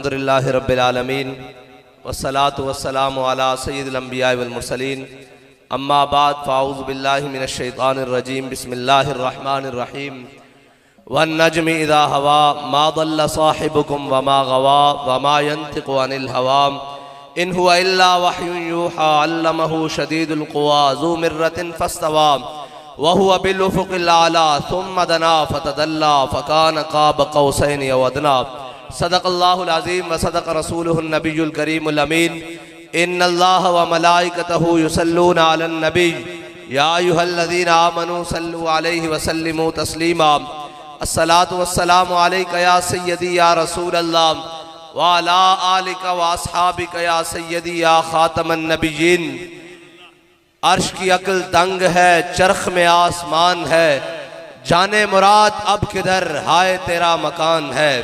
الحمدللہ رب العالمین والصلاة والسلام علی سید الانبیاء والمرسلین اما بعد فاعوذ باللہ من الشیطان الرجیم بسم اللہ الرحمن الرحیم والنجم اذا ہوا ما ضل صاحبکم وما غوا وما ينطق عن الهوى ان هو الا وحی یوحى علمہ شدید القوى ذو مرۃ فاستوى وهو بالافق الاعلى ثم دنا فتدلى فكان قاب قوسين او ادنى صدق اللہ العظیم وصدق رسولہ النبی الکریم الامین ان اللہ وملائکتہ یصلون علی النبی یا ایہا الذین آمنوا صلوا علیہ وسلموا تسلیما الصلاة والسلام علیکہ یا سیدی یا رسول اللہ وعلا آلکہ واصحابکہ یا سیدی یا خاتم النبیین عرش کی عقل دنگ ہے چرخ میں آسمان ہے جانے مراد اب کدھر ہائے تیرا مکان ہے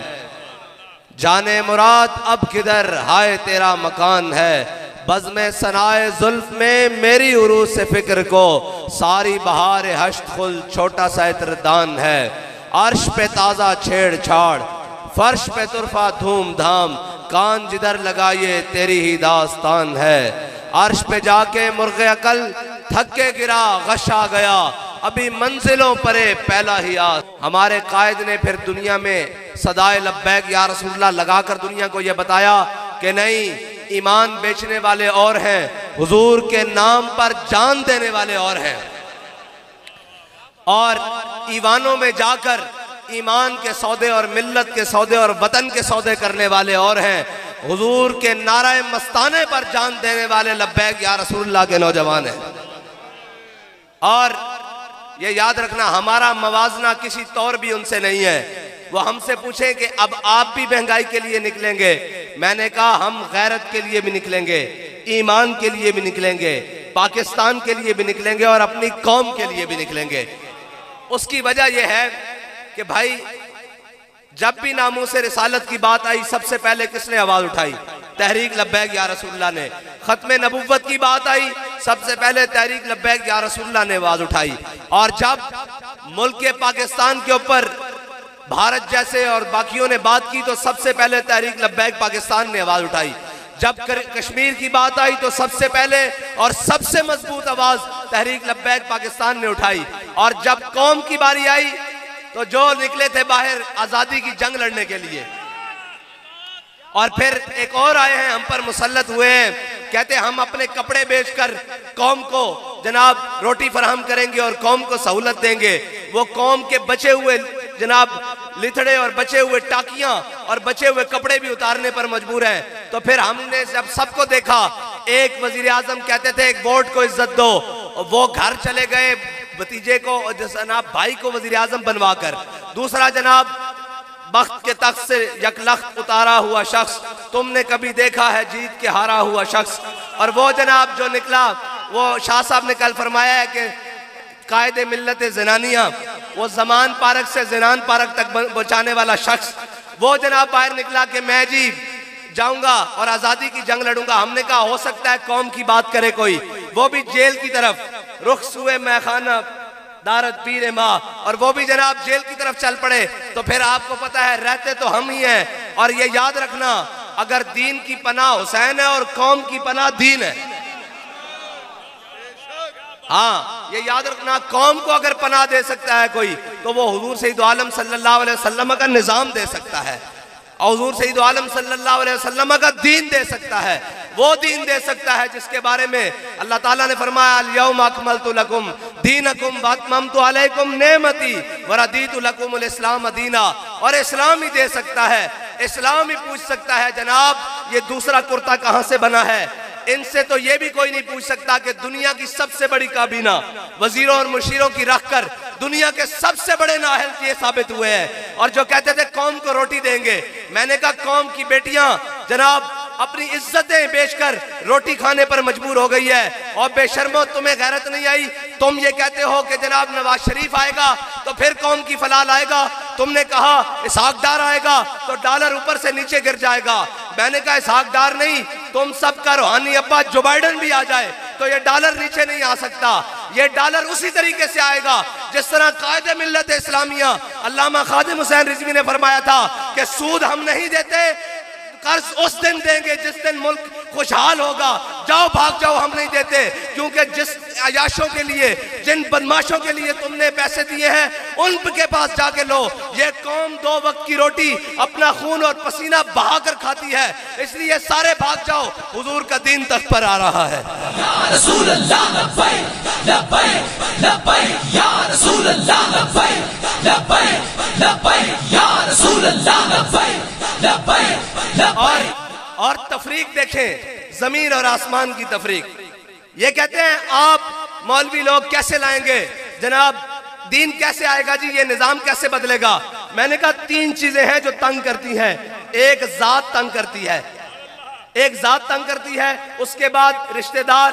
جانے مراد اب کدھر ہائے تیرا مکان ہے بزم ثنائے زلف میں میری عروج سے فکر کو ساری بہار حشت خل چھوٹا سا عطردان ہے عرش پہ تازہ چھیڑ چھاڑ فرش پہ طرفہ دھوم دھام کان جدھر لگائیے تیری ہی داستان ہے عرش پہ جا کے مرغ عقل تھک کے گرا غش آ گیا ابھی منزلوں پرے پہلا ہی آس ہمارے قائد نے پھر دنیا میں صدائے لبیک یا رسول اللہ لگا کر دنیا کو یہ بتایا کہ نہیں ایمان بیچنے والے اور ہیں حضور کے نام پر جان دینے والے اور ہیں اور ایوانوں میں جا کر ایمان کے سودے اور ملت کے سودے اور وطن کے سودے کرنے والے اور ہیں حضور کے نعرہ مستانے پر جان دینے والے لبیک یا رسول اللہ کے نوجوان ہیں اور یہ یاد رکھنا ہمارا موازنہ کسی طور بھی ان سے نہیں ہے وہ ہم سے پوچھیں کہ اب آپ بھی مہنگائی کے لیے نکلیں گے میں نے کہا ہم غیرت کے لیے بھی نکلیں گے ایمان کے لیے بھی نکلیں گے پاکستان کے لیے بھی نکلیں گے اور اپنی قوم کے لیے بھی نکلیں گے اس کی وجہ یہ ہے کہ بھائی جب بھی ناموس رسالت کی بات آئی سب سے پہلے کس نے آواز اٹھائی تحریک لبیک یا رسول اللہ نے ختم نبوت کی بات آئی سب سے پہلے تحریک لبیک یا رسول اللہ نے آواز اٹھائی اور جب ملک پاکستان کے اوپر بھارت جیسے اور باقیوں نے بات کی تو سب سے پہلے تحریک لبیک پاکستان نے آواز اٹھائی جب کشمیر کی بات آئی تو سب سے پہلے اور سب سے مضبوط آواز تحریک لبیک پاکستان نے اٹھائی اور جب قوم کی باری آئی تو جو نکلے تھے باہر آزادی کی جنگ لڑنے کے لیے اور پھر ایک اور آئے ہیں ہم پر مسلط ہوئے ہیں کہتے ہم اپنے کپڑے بیچ کر قوم کو جناب روٹی فراہم کریں گے اور قوم کو سہولت دیں گے وہ قوم کے بچے ہوئے جناب لتڑے اور بچے ہوئے ٹاکیاں اور بچے ہوئے کپڑے بھی اتارنے پر مجبور ہیں تو پھر ہم نے جب سب کو دیکھا ایک وزیر اعظم کہتے تھے ایک ووٹ کو عزت دو وہ گھر چلے گئے بھتیجے کو جناب بھائی کو وزیر اعظم بنوا کر دوسرا جناب بخت کے تخت سے یک لخت اتارا ہوا شخص تم نے کبھی دیکھا ہے جیت کے ہارا ہوا شخص اور وہ جناب جو نکلا وہ شاہ صاحب نے کل فرمایا ہے کہ قائد ملت زنانیہ وہ زمان پارک سے زنان پارک تک بچانے والا شخص وہ جناب باہر نکلا کہ میں جی جاؤں گا اور آزادی کی جنگ لڑوں گا ہم نے کہا ہو سکتا ہے قوم کی بات کرے کوئی وہ بھی جیل کی طرف رخ سوئے میخانہ دارت پیر ماں اور وہ بھی جناب جیل کی طرف چل پڑے تو پھر آپ کو پتا ہے رہتے تو ہم ہی ہیں اور یہ یاد رکھنا اگر دین کی پناہ حسین ہے اور قوم کی پناہ دین ہے ہاں یہ یاد رکھنا قوم کو اگر پناہ دے سکتا ہے کوئی تو وہ حضور سید عالم صلی اللہ علیہ وسلم کا نظام دے سکتا ہے اور حضور سید عالم صلی اللہ علیہ وسلم کا دین دے سکتا ہے وہ دین دے سکتا ہے جس کے بارے میں اللہ تعالیٰ نے فرمایا الیوم اکملت لکم دینکم واتممت علیکم نعمتی وردیت لکم الاسلام دینا اور اسلام ہی دے سکتا ہے اسلام ہی پوچھ سکتا ہے جناب یہ دوسرا کرتا کہاں سے بنا ہے ان سے تو یہ بھی کوئی نہیں پوچھ سکتا کہ دنیا کی سب سے بڑی کابینہ وزیروں اور مشیروں کی رکھ کر دنیا کے سب سے بڑے نااہل یہ ثابت ہوئے ہیں اور جو کہتے تھے قوم کو روٹی دیں گے میں نے کہا قوم کی بیٹیاں جناب اپنی عزتیں بیچ کر روٹی کھانے پر مجبور ہو گئی ہے اور بے شرمو تمہیں غیرت نہیں آئی تم یہ کہتے ہو کہ جناب نواز شریف آئے گا تو پھر قوم کی فلاح آئے گا تم نے کہا اسحاق ڈار آئے گا تو ڈالر اوپر سے نیچے گر جائے گا میں نے کہا اسحاق ڈار نہیں تم سب کا روحانی ابا جو بائیڈن بھی آ جائے تو یہ ڈالر نیچے نہیں آ سکتا یہ ڈالر اسی طریقے سے آئے گا جس طرح قائد ملت اسلامیہ علامہ خادم حسین رضوی نے فرمایا تھا کہ سود ہم نہیں دیتے قرض اس دن دیں گے جس دن ملک خوشحال ہوگا، جاؤ بھاگ جاؤ ہم نہیں دیتے، کیونکہ جس عیاشوں کے لیے، جن بدماشوں کے لیے تم نے پیسے دیے ہیں ان کے پاس جا کے لو۔ یہ قوم 2 وقت کی روٹی اپنا خون اور پسینہ بہا کر کھاتی ہے، اس لیے سارے بھاگ جاؤ، حضور کا دین تخت پر آ رہا ہے۔ یا رسول اللہ لبیک لبیک لبیک، یا رسول اللہ لبیک لبیک لبیک، یا رسول اللہ لبیک لبیک لبیک۔ اور تفریق دیکھیں، زمین اور آسمان کی تفریق۔ یہ کہتے ہیں آپ مولوی لوگ کیسے لائیں گے جناب، دین کیسے آئے گا جی، یہ نظام کیسے بدلے گا؟ میں نے کہا 3 چیزیں ہیں جو تنگ کرتی ہیں۔ ایک ذات تنگ کرتی ہے، ایک ذات تنگ کرتی ہے، اس کے بعد رشتہ دار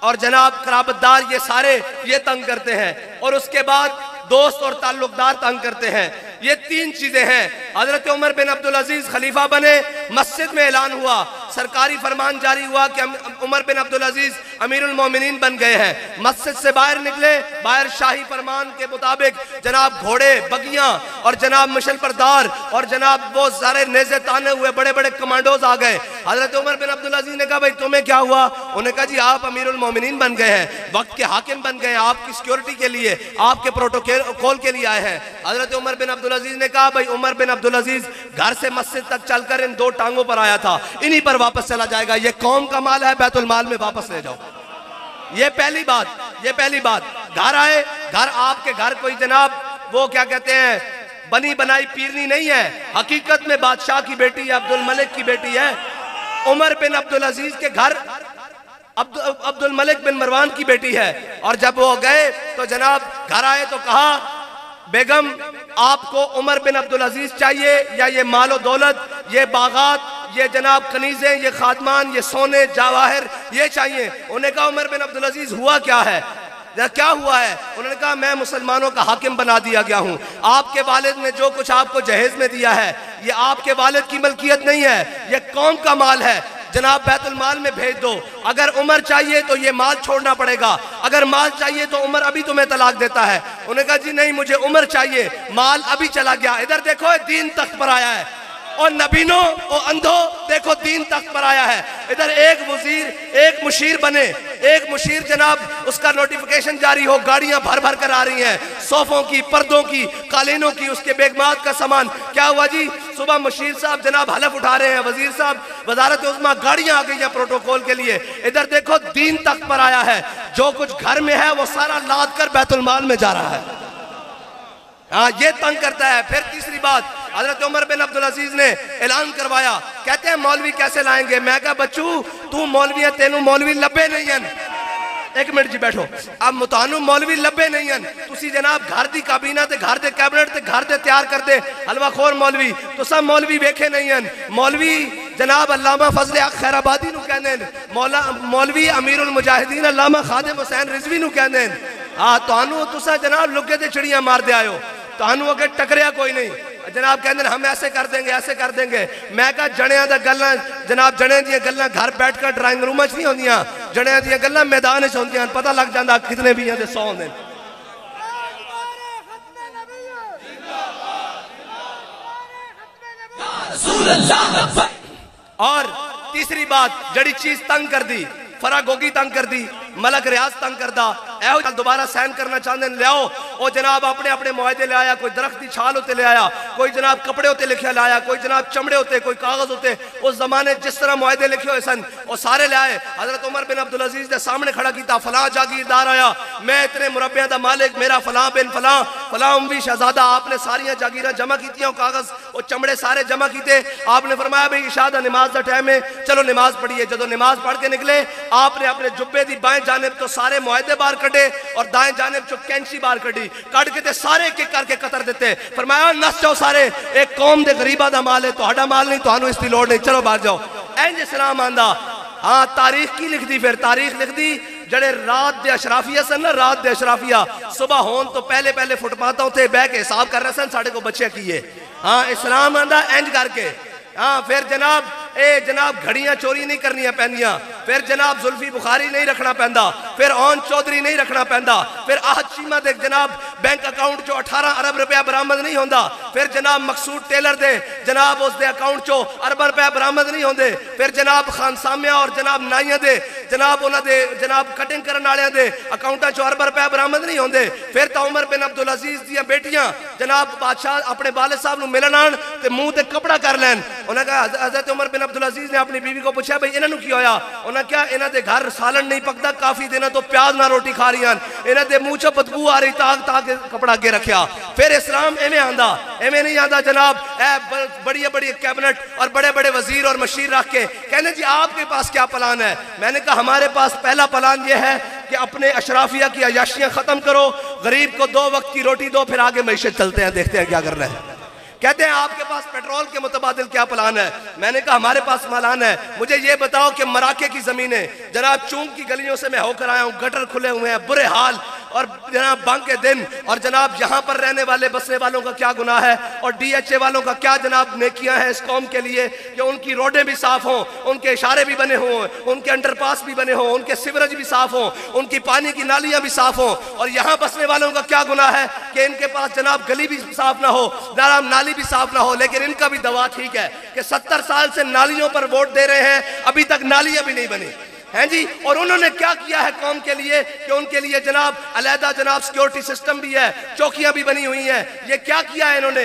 اور جناب قرابت دار یہ سارے یہ تنگ کرتے ہیں، اور اس کے بعد دوست اور تعلق دار تنگ کرتے ہیں۔ یہ 3 چیزیں ہیں۔ حضرت عمر بن عبدالعزیز خلیفہ بنے، مسجد میں اعلان ہوا، سرکاری فرمان جاری ہوا کہ عمر بن عبدالعزیز امیر المومنین بن گئے ہیں۔ مسجد سے باہر نکلے، باہر شاہی فرمان کے مطابق جناب گھوڑے، بگیاں اور جناب مشل پردار اور جناب وہ سارے نیزے تانے ہوئے بڑے بڑے کمانڈوز آ گئے۔ حضرت عمر بن عبدالعزیز نے کہا بھائی تمہیں کیا ہوا؟ انہوں نے کہا جی آپ امیر المومنین بن گئے ہیں، وقت کے حاکم بن گئے ہیں، آپ کی سیکیورٹی کے لیے، آپ کے پروٹوکول کے لیے آئے ہیں۔ حضرت عمر بن عبدالعزیز نے کہا بھائی عمر بن عبدالعزیز گھر سے مسجد تک چل کر ان 2 ٹانگوں پر آیا تھا، انہی پر واپس چلا جائے گا، یہ قوم کا مال ہے، بیت المال میں واپس لے جاؤ۔ یہ پہلی بات۔ گھر آئے، گھر آپ کے گھر کوئی جناب وہ کیا کہتے ہیں بنی بنائی پیرنی نہیں ہے، حقیقت میں بادشاہ کی بیٹی ہے، عبد الملک کی بیٹی ہے۔ عمر بن عبدالعزیز کے گھر عبد الملک بن مروان کی بیٹی ہے، اور جب وہ گئے تو جناب گھر آئے تو کہا بیگم آپ کو عمر بن عبدالعزیز چاہیے یا یہ مال و دولت، یہ باغات، یہ جناب کنیزیں، یہ خادمان، یہ سونے جواہر یہ چاہیے؟ انہوں نے کہا عمر بن عبدالعزیز ہوا کیا ہے؟ کیا ہوا ہے؟ انہوں نے کہا میں مسلمانوں کا حاکم بنا دیا گیا ہوں، آپ کے والد نے جو کچھ آپ کو جہیز میں دیا ہے یہ آپ کے والد کی ملکیت نہیں ہے، یہ قوم کا مال ہے، جناب بیت المال میں بھیج دو۔ اگر عمر چاہیے تو یہ مال چھوڑنا پڑے گا، اگر مال چاہیے تو عمر ابھی تمہیں طلاق دیتا ہے۔ انہوں نے کہا جی نہیں مجھے عمر چاہیے، مال ابھی چلا گیا۔ ادھر دیکھو دین تخت پر آیا ہے، اور نبینوں اور اندھو دیکھو دین تخت پر آیا ہے۔ ادھر ایک وزیر، ایک مشیر بنے، ایک مشیر جناب اس کا نوٹیفیکیشن جاری ہو، گاڑیاں بھر بھر کر آ رہی ہیں، صوفوں کی، پردوں کی، قالینوں کی، اس کے بیگمات کا سامان۔ کیا ہوا جی؟ صبح مشیر صاحب جناب حلف اٹھا رہے ہیں، وزیر صاحب وزارت عظمیٰ، گاڑیاں آ گئی ہیں پروٹوکول کے لیے۔ ادھر دیکھو دین تخت پر آیا ہے، جو کچھ گھر میں ہے وہ سارا لاد کر بیت المال میں جا رہا ہے۔ ہاں یہ تنگ کرتا ہے۔ پھر تیسری بات، حضرت عمر بن عبدالعزیز نے اعلان کروایا، کہتے ہیں مولوی کیسے لائیں گے؟ میں کہا بچو تو مولوی ہے، تینوں مولوی لبے نہیں ہیں۔ ایک منٹ جی بیٹھو، اب متانو مولوی لبے نہیں ہیں، تسی جناب گھر دی کابینہ تے گھر دے کیبنٹ تے گھر دے تیار کر دے حلوہ خور مولوی، تو سب مولوی ویکھے نہیں ہیں۔ مولوی جناب علامہ فضل حق خیر آبادی نو کہندے ہیں، مولوی امیر المجاہدین علامہ خادم حسین رضوی نو کہندے ہیں۔ تانوں تسا جناب لگے تے چڑیاں مار دے آئے ہو، تانوں اگر ٹکریا کوئی نہیں، جناب کہندے ہم ایسے کر دیں گے، ایسے کر دیں گے۔ میں کہا جڑیاں دا گلاں جناب جڑیاں دیاں گلاں گھر بیٹھ کر ڈرائنگ روم وچ نہیں ہوندیاں، جڑیاں دیاں گلاں میدان وچ ہوندیاں، پتہ لگ جاندا کتنے بھی ہیں تے 100 ہوندے۔ اور تیسری بات جڑی چیز تنگ کر دی، فرا گوگی تنگ کر دی، ملک ریاض تنگ کر دا، اے دوبارہ سین کرنا چاہتے ہیں، لے آؤ۔ وہ جناب اپنے اپنے معاہدے لے آیا، کوئی درخت کی چھال ہوتے لے آیا، کوئی جناب کپڑے ہوتے لکھے لے آیا، کوئی جناب چمڑے ہوتے، کوئی کاغذ ہوتے، اس زمانے جس طرح معاہدے لکھے ہوئے سن وہ سارے لے آئے۔ حضرت عمر بن عبدالعزیز نے سامنے کھڑا کیتا، فلاں جاگیردار آیا، میں اتنے مربعہ دا مالک، میرا فلاں بن فلاں فلاں اموی شہزادہ، آپ نے ساریاں جاگیراں جمع کیتیاں، کاغذ اور چمڑے سارے جمع کیتے۔ آپ نے فرمایا بھئی عشاء دا نماز دا ٹائم ہے، چلو نماز پڑھیے۔ جدو نماز پڑھ کے نکلے آپ نے اپنے جبے دی بائیں جانب تو سارے معاہدے باہر کٹے اور دائیں جانب چو کینچی باہر کٹی، کٹ کے تے سارے ایک کر کے قطر دیتے۔ فرمایا نس جاؤ سارے، ایک قوم دے غریبہ دا مال ہے، تہاڈا مال نہیں، تہانوں اس دی لوڑ نہیں، چلو باہر جاؤ۔ اینج اسلام آندا۔ ہاں تاریخ کی لکھ دی، پھر تاریخ لکھ دی جڑے رات دے اشرافیہ سن نا، رات دے اشرافیہ صبح ہون تو پہلے پہلے فٹ پاتوں تھے بہ کے حساب کر رہے سن ساڑھے کو بچے کیے۔ ہاں اسلام آندا اینج کر کے۔ ہاں پھر جناب گھڑیاں چوری نہیں کرنیاں پہنیاں، پھر جناب زلفی بخاری نہیں رکھنا پہندا، پھر اون چودھری نہیں رکھنا پہندا، پھر آہد چیمہ دے جناب بینک اکاؤنٹ جو 18 ارب روپیہ برآمد نہیں ہوندا، پھر جناب مقصود ٹیلر دے جناب اس دے اکاؤنٹ جو ارب روپیہ برآمد نہیں ہوندے، پھر جناب خان سامیہ اور جناب نائیاں دے جناب انہاں دے جناب کٹنگ کرن والے دے اکاؤنٹاں جو ارب روپیہ برآمد نہیں ہوندے، پھر تا عمر بن عبدالعزیز دیاں بیٹیاں جناب بادشاہ اپنے والد صاحب نو ملن آن تے منہ تے کپڑا کر لین. انہاں کہا حضرت عمر بن عبدالعزیز نے اپنی بیوی کو پوچھا بھئی انہاں نو کی ہویا؟ انہاں کہا انہاں دے گھر سالن نہیں پکدا، کافی دنوں تو پیاز نہ روٹی کھا رہی ہیں، انہاں دے منہ چوں بدبو آ رہی تاک کپڑا اگے رکھیا. پھر اسلام ایویں آندا، ایویں نہیں آندا جناب اے بڑی بڑی کیبنٹ اور بڑے بڑے وزیر اور مشیر رکھ کے کہنے جی آپ کے پاس کیا پلان ہے؟ میں نے کہا ہمارے پاس پہلا پلان یہ ہے کہ اپنے اشرافیہ کی عیاشیاں ختم کرو، غریب کو 2 وقت کی روٹی دو، پھر آگے معیشت چلتے ہیں، دیکھتے ہیں کیا کرنا ہے. کہتے ہیں آپ کے پاس پیٹرول کے متبادل کیا پلان ہے؟ میں نے کہا ہمارے پاس پلان ہے، مجھے یہ بتاؤ کہ مراکے کی زمینیں جناب چونک کی گلیوں سے میں ہو کر آیا ہوں، گٹر کھلے ہوئے ہیں، برے حال، اور جناب بانگ کے دن، اور جناب یہاں پر رہنے والے بسنے والوں کا کیا گناہ ہے، اور ڈی ایچ اے والوں کا کیا جناب نیکیاں ہیں اس قوم کے لیے کہ ان کی روڈیں بھی صاف ہوں، ان کے اشارے بھی بنے ہوں، ان کے انڈر پاس بھی بنے ہوں، ان کے سیوریج بھی صاف ہوں، ان کی پانی کی نالیاں بھی صاف ہوں. اور یہاں بسنے والوں کا کیا گناہ ہے کہ ان کے پاس جناب گلی بھی صاف نہ ہو، نالی بھی صاف نہ ہو. لیکن ان کا بھی دوا ٹھیک ہے کہ 70 سال سے نالیوں پر ووٹ دے رہے ہیں، ابھی تک نالیاں بھی نہیں بنی ہیں جی. اور انہوں نے کیا کیا ہے قوم کے لیے کہ ان کے لیے جناب علیحدہ جناب سیکیورٹی سسٹم بھی ہے، چوکیاں بھی بنی ہوئی ہیں. یہ کیا کیا ہے انہوں نے؟